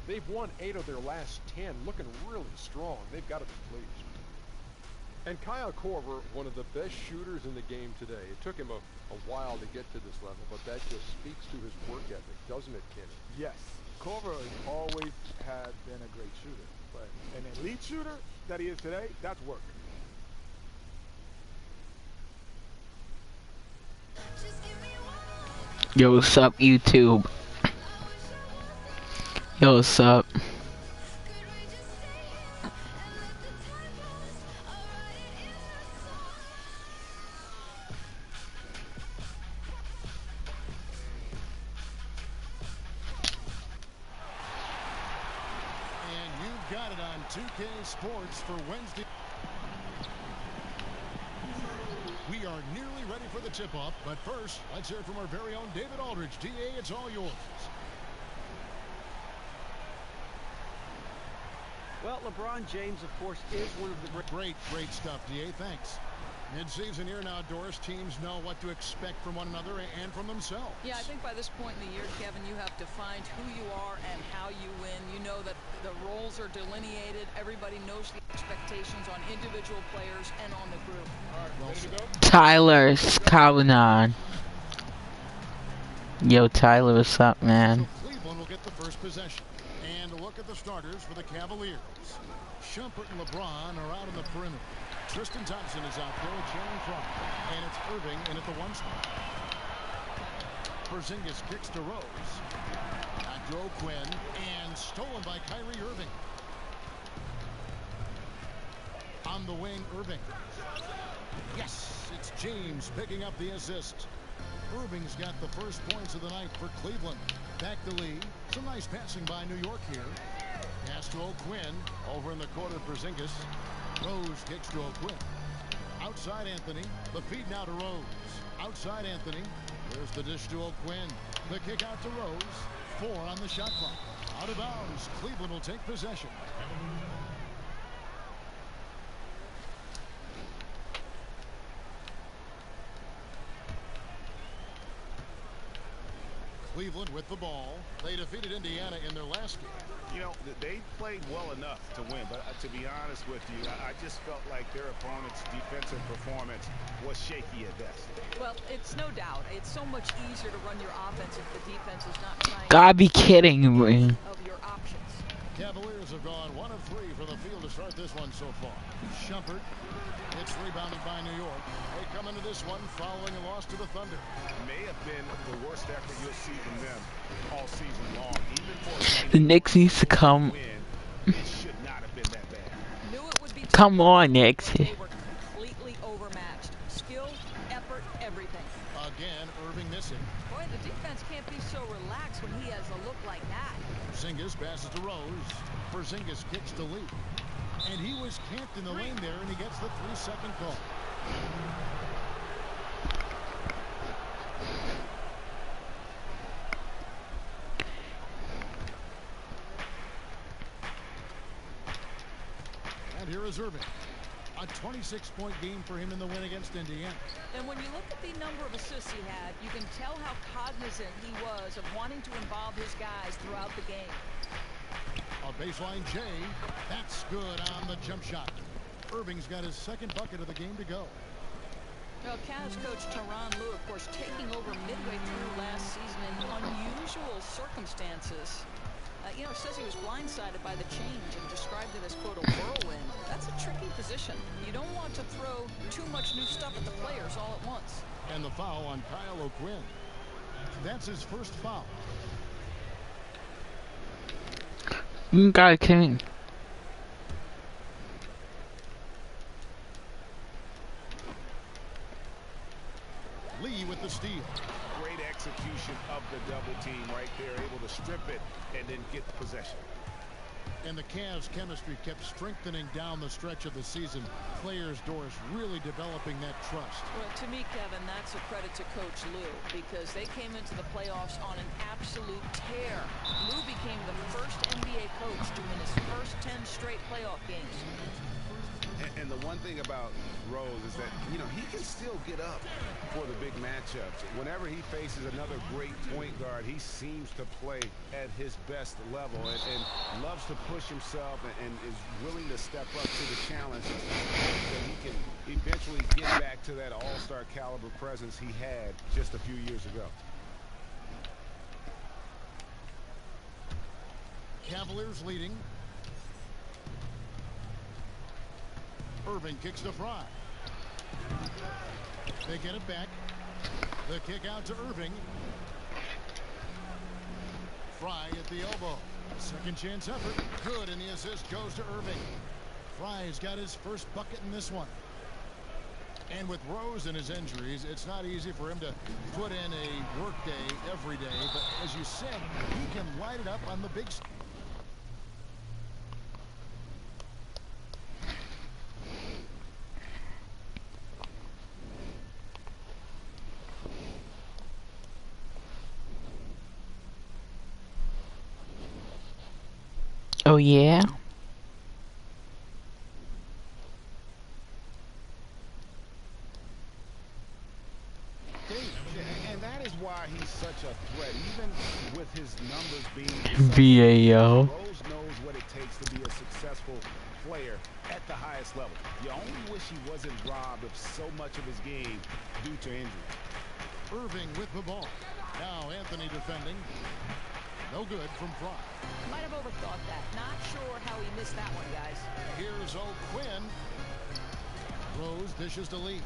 They've won 8 of their last 10, looking really strong. They've got to be pleased. And Kyle Korver, one of the best shooters in the game today. It took him a while to get to this level, but that just speaks to his work ethic, doesn't it, Kenny? Yes, Korver has always had been a great shooter, but an elite shooter that he is today, that's work. Yo, what's up, YouTube? Yo, what's up? And you've got it on 2K Sports for Wednesday. We are nearly ready for the tip-off, but first, let's hear from our very own David Aldridge. DA, it's all yours. Well, LeBron James, of course, is one of the Great stuff, DA. Thanks. Mid-season here now, Doris. Teams know what to expect from one another and from themselves. Yeah, I think by this point in the year, Kevin, you have defined who you are and how you win. You know that the roles are delineated. Everybody knows the expectations on individual players and on the group. All right, ready to go? Tyler Scavanon. Yo, Tyler, what's up, man? So Cleveland will get the first possession. And a look at the starters for the Cavaliers. Shumpert and LeBron are out on the perimeter. Tristan Thompson is out there with Jalen Clark. And it's Irving in at the 1 spot. Porzingis kicks to Rose. Back to O'Quinn. And stolen by Kyrie Irving. On the wing, Irving. Yes, it's James picking up the assist. Irving's got the first points of the night for Cleveland. Back to Lee. Some nice passing by New York here. Pass to O'Quinn. Over in the corner, Porzingis. Rose kicks to O'Quinn. Outside Anthony. The feed now to Rose. Outside Anthony. There's the dish to O'Quinn. The kick out to Rose. 4 on the shot clock. Out of bounds. Cleveland will take possession. Cleveland with the ball. They defeated Indiana in their last game. You know, they played well enough to win, but to be honest with you, I just felt like their opponent's defensive performance was shaky at best. Well, it's no doubt. It's so much easier to run your offense if the defense is not trying Gotta be kidding me. of your options. Cavaliers have gone 1 of 3 from the field to start this one so far. Shumpert. It's rebounded by New York. They come into this one following a loss to the Thunder. May have been the worst effort you'll see from them all season long. Even for The Knicks needs to come. win, it should not have been that bad. Knew it would be tough. Come on, Knicks. They were completely overmatched. Skill, effort, everything. Again, Irving missing. Boy, the defense can't be so relaxed when he has a look like that. Porzingis passes to Rose. Porzingis kicks to Lee. And he was camped in the lane there, and he gets the 3-second call. And here is Irving. A 26-point game for him in the win against Indiana. And when you look at the number of assists he had, you can tell how cognizant he was of wanting to involve his guys throughout the game. A baseline J. That's good on the jump shot. Irving's got his second bucket of the game to go. Well, Cavs coach Tyronn Lue, of course, taking over midway through last season in unusual circumstances. You know, says he was blindsided by the change and described it as, quote, a whirlwind. That's a tricky position. You don't want to throw too much new stuff at the players all at once. And the foul on Kyle O'Quinn. That's his first foul. You gotta kill me. Lee with the steal. Great execution of the double team right there, able to strip it and then get the possession. And the Cavs' chemistry kept strengthening down the stretch of the season. Players, Doris, really developing that trust. Well, to me, Kevin, that's a credit to Coach Lue because they came into the playoffs on an absolute tear. Lue became the first NBA coach to win his first 10 straight playoff games. And the one thing about Rose is that, you know, he can still get up for the big matchups. Whenever he faces another great point guard, he seems to play at his best level and loves to push himself and is willing to step up to the challenge so that he can eventually get back to that all-star caliber presence he had just a few years ago. Cavaliers leading. Irving kicks to Fry. They get it back. The kick out to Irving. Fry at the elbow. Second chance effort. Good, and the assist goes to Irving. Fry's got his first bucket in this one. And with Rose and his injuries, it's not easy for him to put in a work day every day. But as you said, he can light it up on the big stage. Oh yeah? And that is why he's such a threat, even with his numbers being VAO. Rose knows what it takes to be a successful player at the highest level. You only wish he wasn't robbed of so much of his game due to injury. Irving with the ball. Now Anthony defending. No good from Fry. Might have overthought that. Not sure how he missed that one, guys. Here's O'Quinn. Rose dishes to Lee.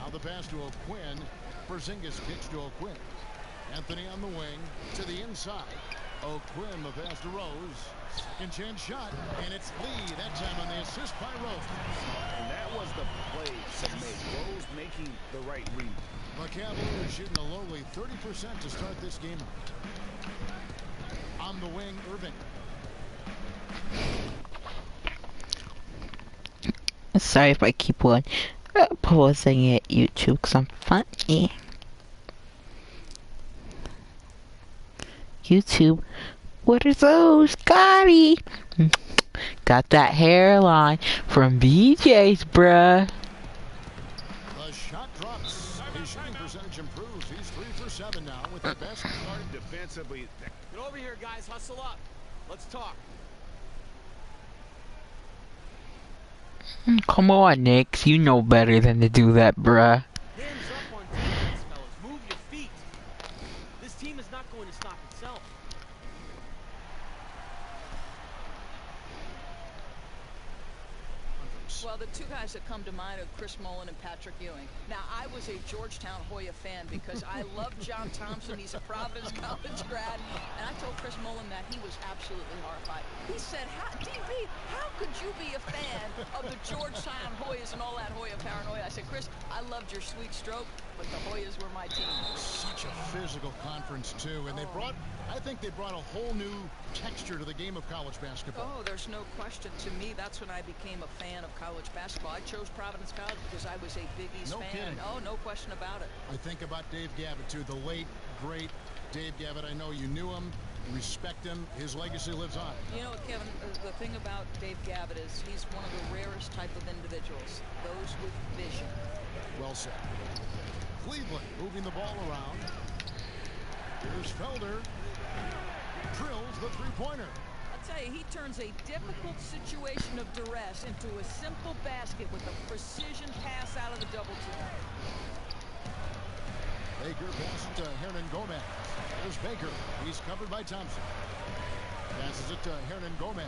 Now the pass to O'Quinn. Porzingis kicks to O'Quinn. Anthony on the wing to the inside. O'Quinn the pass to Rose. Second chance shot, and it's Lee. That time on the assist by Rose. And that was the play to make. Rose making the right read. The Cavaliers shooting a lowly 30% to start this game. On the wing, Irving. Sorry if I keep on pausing it, YouTube, because I'm funny. YouTube, what are those? Gotti! Got that hairline from BJ's, bruh. The shot drops. His shooting percentage improves. He's 3 for 7 now with the best start Defensively. Get over here, guys. Hustle up. Let's talk. Come on, Knicks. You know better than to do that, bruh. Hands up on defense, fellas. Move your feet. This team is not going to stop itself. Well, the two guys that come to mind are Chris Mullin and Patrick Ewing. Now, I was a Georgetown Hoya fan because I love John Thompson. He's a Providence College grad. And I told Chris Mullin that he was absolutely horrified. He said, DB, how could you be a fan of the Georgetown Hoyas and all that Hoya paranoia? I said, Chris, I loved your sweet stroke, but the Hoyas were my team. Such a physical conference, too. And I think they brought a whole new texture to the game of college basketball. Oh, there's no question. To me, that's when I became a fan of college basketball. I chose Providence College because I was a Big East fan. Kidding. Oh, no question about it. I think about Dave Gavitt, too. The late, great Dave Gavitt. I know you knew him, respect him. His legacy lives on. You know, Kevin, the thing about Dave Gavitt is he's one of the rarest type of individuals, those with vision. Well said. Cleveland moving the ball around. Here's Felder. Drills the three-pointer. I'll tell you, he turns a difficult situation of duress into a simple basket with a precision pass out of the double team. Baker passes to Hernan Gomez. There's Baker. He's covered by Thompson. Passes it to Hernan Gomez.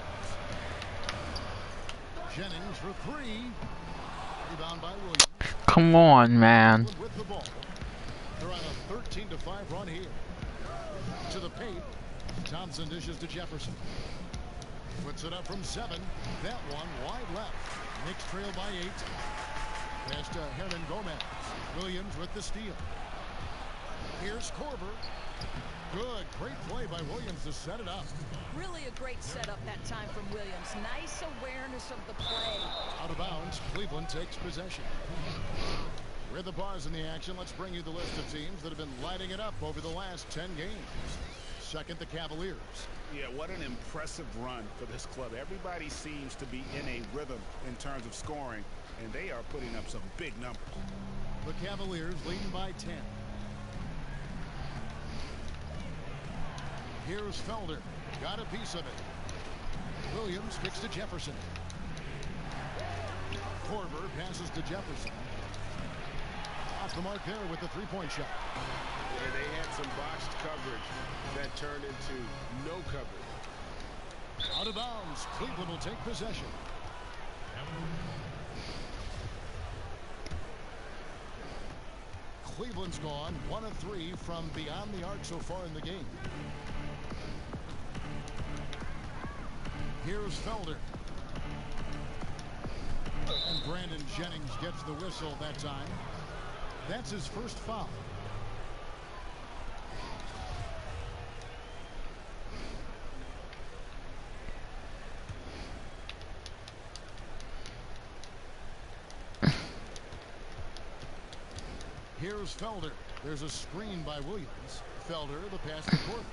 Jennings for three. Rebound by Williams. Come on, man. With the ball. They're on a 13-5 run here. To the paint. Thompson dishes to Jefferson. Puts it up from 7. That one wide left. Knicks trail by 8. Pass to Hernan Gomez. Williams with the steal. Here's Korver. Good. Great play by Williams to set it up. Really a great setup that time from Williams. Nice awareness of the play. Out of bounds. Cleveland takes possession. With the pause in the action, let's bring you the list of teams that have been lighting it up over the last 10 games. second, the Cavaliers. Yeah, what an impressive run for this club. Everybody seems to be in a rhythm in terms of scoring, and they are putting up some big numbers. The Cavaliers leading by 10. Here's Felder. Got a piece of it. Williams kicks to Jefferson. Korver passes to Jefferson. Off the mark there with the three-point shot. And they had some botched coverage that turned into no coverage. Out of bounds. Cleveland will take possession. Cleveland's gone 1 of 3 from beyond the arc so far in the game. Here's Felder. And Brandon Jennings gets the whistle that time. That's his first foul. Here's Felder. There's a screen by Williams. Felder, the pass to Korver.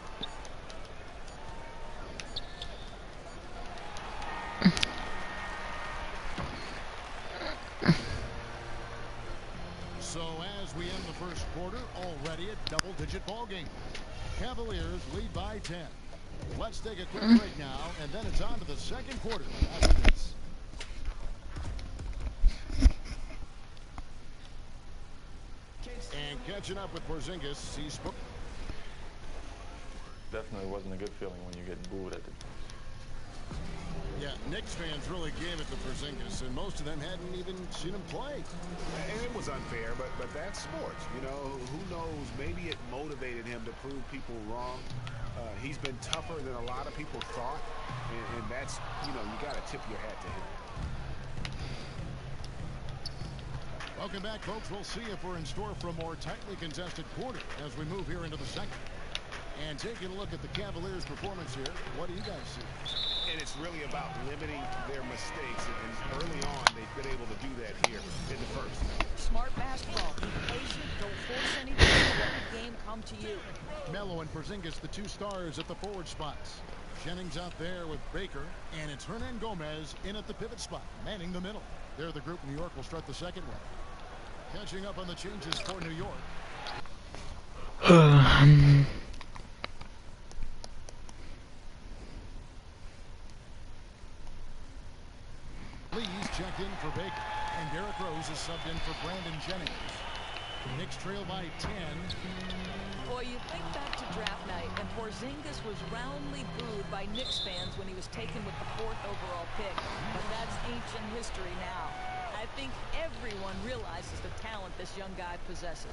So as we end the first quarter, already a double-digit ball game. Cavaliers lead by 10. Let's take a quick break now, and then it's on to the second quarter after this. And catching up with Porzingis, he spoke. Definitely wasn't a good feeling when you get booed at the. Yeah, Knicks fans really gave it to Porzingis, and most of them hadn't even seen him play. And it was unfair, but that's sports. You know, who knows? Maybe it motivated him to prove people wrong. He's been tougher than a lot of people thought, and that's, you know, you got to tip your hat to him. Welcome back, folks. We'll see if we're in store for a more tightly contested quarter as we move here into the second. And taking a look at the Cavaliers' performance here, what do you guys see? And it's really about limiting their mistakes, and early on they've been able to do that here in the first. Smart basketball. Be patient. Don't force anything. Let the game come to you. Melo and Porzingis, the two stars at the forward spots. Jennings out there with Baker, and it's Hernan Gomez in at the pivot spot, manning the middle. They're the group New York will start the second one. Catching up on the changes for New York. Lee's checked in for Baker, and Derrick Rose is subbed in for Brandon Jennings. Knicks trail by 10. Boy, you think back to draft night, and Porzingis was roundly booed by Knicks fans when he was taken with the 4th overall pick. But that's ancient history now. I think everyone realizes the talent this young guy possesses.